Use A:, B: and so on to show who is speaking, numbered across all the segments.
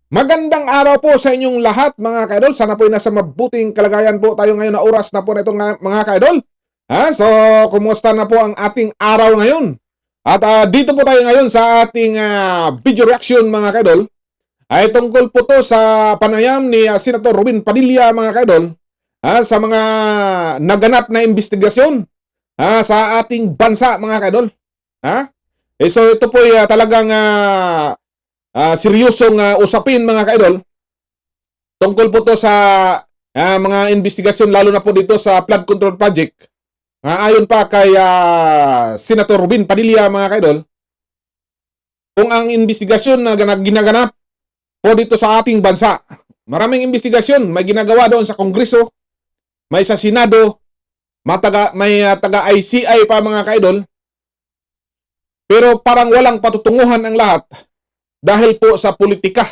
A: Magandang araw po sa inyong lahat mga kaidol. Sana po ay nasa mabuting kalagayan po tayo ngayon na oras na po na itong mga kaidol. So, kumusta na po ang ating araw ngayon? At dito po tayo ngayon sa ating video reaction mga kaidol. Ay tungkol po to sa panayam ni Senator Robin Padilla mga kaidol sa mga naganap na investigasyon sa ating bansa mga kaidol. So ito po ay talagang seryosong usapin mga kaidol. Tungkol po to sa mga investigasyon lalo na po dito sa flood control project. Ayon pa kay Senator Robin Padilla mga kaidol, kung ang investigasyon na ginaganap po dito sa ating bansa, maraming investigasyon, may ginagawa doon sa Kongreso, may sa Senado, may taga-ICI pa mga kaidol, pero parang walang patutunguhan ang lahat dahil po sa politika.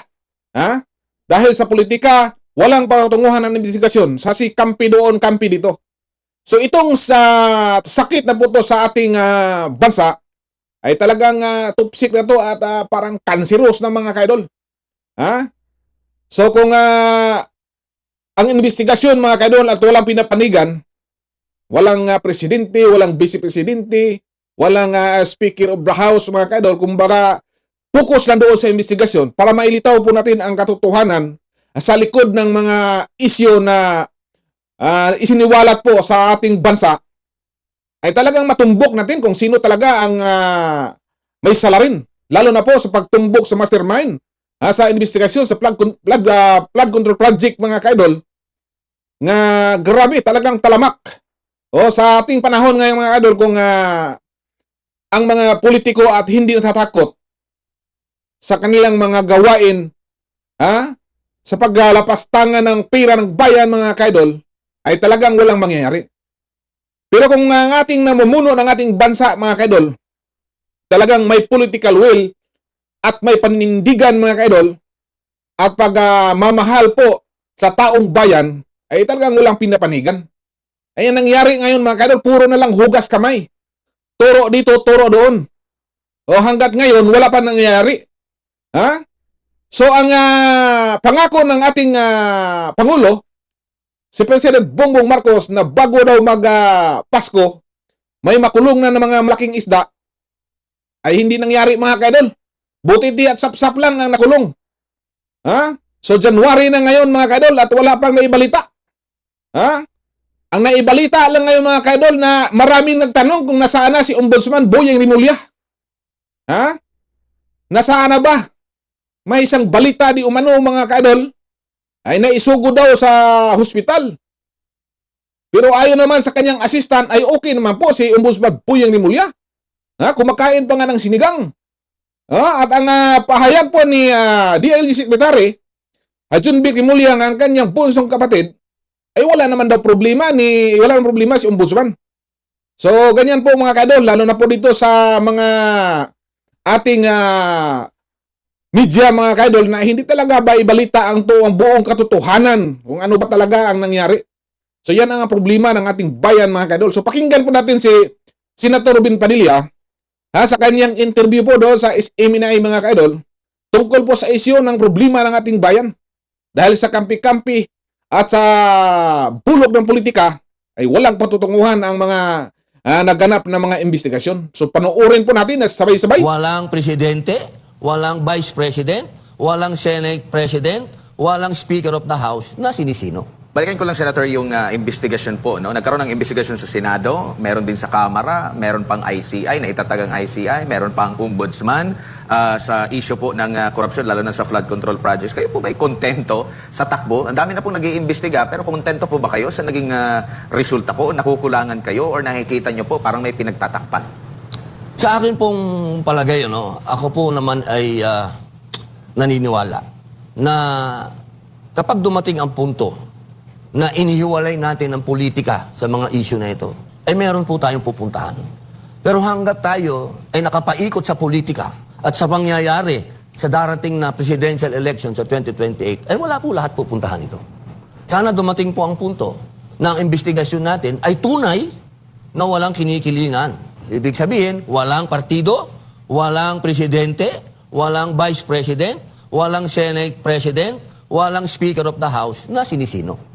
A: Dahil sa politika, walang patutunguhan ng investigasyon. Sa si kampi doon, kampi dito. So itong sa sakit na po to sa ating bansa ay talagang tupsik na to at parang kanseros ng mga kaidol. So kung ang investigasyon mga kaidol at walang pinapanigan, walang presidente, walang vice-presidente, walang speaker of the house mga kaidol, kumbaga focus lang doon sa investigasyon para mailitaw po natin ang katotohanan sa likod ng mga isyu na isiniwalat po sa ating bansa, ay talagang matumbok natin kung sino talaga ang may salarin. Lalo na po sa pagtumbok sa mastermind sa investigasyon sa flood control project mga kaidol, nga grabe talagang talamak. Sa ating panahon ngayon mga kaidol, kung ang mga politiko at hindi natatakot sa kanilang mga gawain sa paglalapastangan ng pera ng bayan mga kaidol, ay talagang walang mangyayari. Pero kung ang ating namumuno ng ating bansa mga kaidol, talagang may political will at may panindigan mga kaidol at pagmamahal po sa taong bayan, ay talagang walang pinapanigan. Ay ang nangyari ngayon mga kaidol, puro na lang hugas kamay. Turo dito, turo doon. Hanggat ngayon, wala pa nangyayari. So ang pangako ng ating Pangulo, si President Bongbong Marcos, na bago daw mag-Pasko, may makulong na ng mga malaking isda, ay hindi nangyari mga kaidol. Butiti at sapsap lang ang nakulong. So January na ngayon mga kaidol at wala pang naibalita. Ang naibalita lang ngayon mga kaidol na maraming nagtanong kung nasaan na si Ombudsman Boyeng Rimulya. Nasaan na ba? May isang balita di umano mga kaidol ay naisugo daw sa hospital. Pero ayon naman sa kanyang assistant ay okay naman po si Ombudsman Boyeng Rimulya. Kumakain pa nga ng sinigang. At ang pahayag po ni DLG Secretary Jun B. Rimulya, ang kanyang bunsong kapatid, ay wala naman problema si Ombudsman. So ganyan po mga kaidol, lalo na po dito sa mga ating media mga kaidol, na hindi talaga ba ibalita ang buong katotohanan kung ano ba talaga ang nangyari. So yan ang problema ng ating bayan mga kaidol. So pakinggan po natin si Senator Robin Padilla sa kanyang interview po doon sa SMNI mga kaidol, tungkol po sa isyu ng problema ng ating bayan. Dahil sa kampi-kampi at sa bulog ng politika ay walang patutunguhan ang mga naganap na mga investigasyon. So panoorin po natin na sabay-sabay.
B: Walang presidente, walang vice president, walang senate president, walang speaker of the house na sinisino.
C: Balikan ko lang, Senator, yung investigasyon po. No? Nagkaroon ng investigasyon sa Senado, meron din sa Kamara, meron pang ICI, na itatagang ICI, meron pang ombudsman sa issue po ng korupsyon, lalo na sa flood control projects. Kayo po ba'y kontento sa takbo? Ang dami na pong nag-iimbestiga, pero kontento po ba kayo sa naging resulta po? Nakukulangan kayo or nakikita nyo po parang may pinagtatakpan?
B: Sa akin pong palagay, ako po naman ay naniniwala na kapag dumating ang punto na inihiwalay natin ang politika sa mga issue na ito, ay meron po tayong pupuntahan. Pero hanggat tayo ay nakapaikot sa politika at sa pangyayari sa darating na presidential election sa 2028, ay wala po lahat pupuntahan ito. Sana dumating po ang punto na ang investigasyon natin ay tunay na walang kinikilingan. Ibig sabihin, walang partido, walang presidente, walang vice president, walang Senate President, walang Speaker of the House na sinisino.